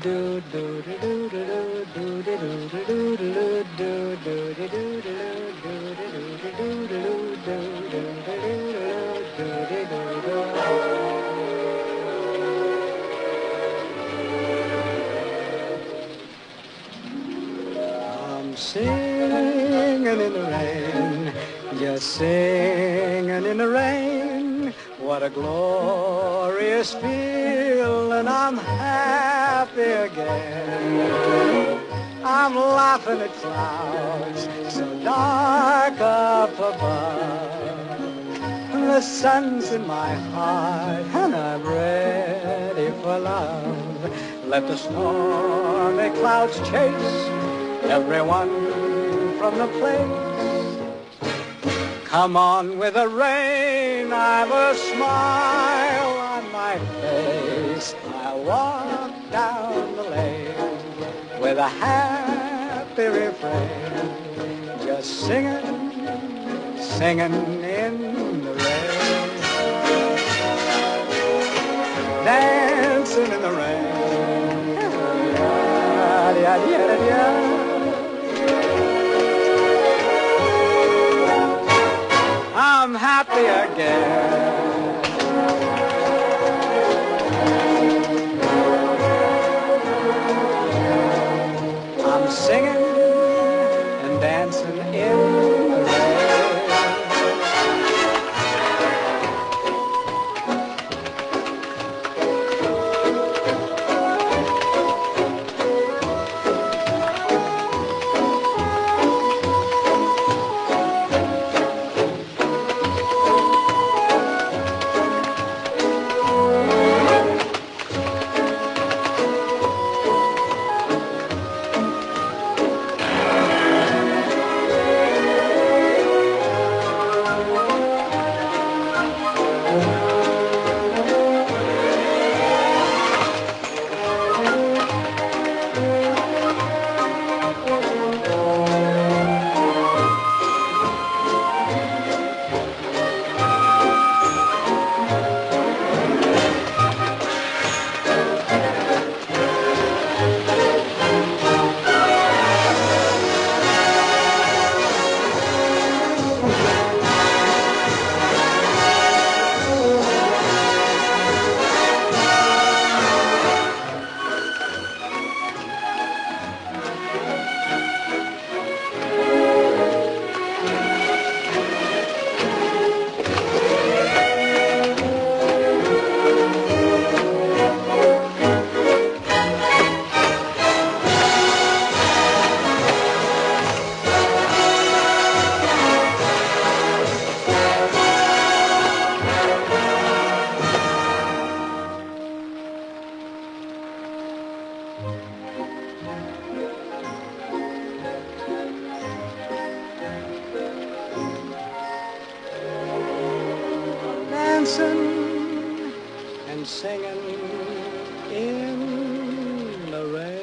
I'm singing in the rain, just singing in the rain. What a glorious feeling, I'm happy again. I'm laughing at clouds so dark up above. The sun's in my heart and I'm ready for love. Let the stormy clouds chase everyone from the place. Come on with the rain, I've a smile on my face. I walk down the lane with a happy refrain, just singing, singing in the rain, dancing in the rain. I'm happy again. I'm singing and dancing in the rain. Dancing and singing in the rain.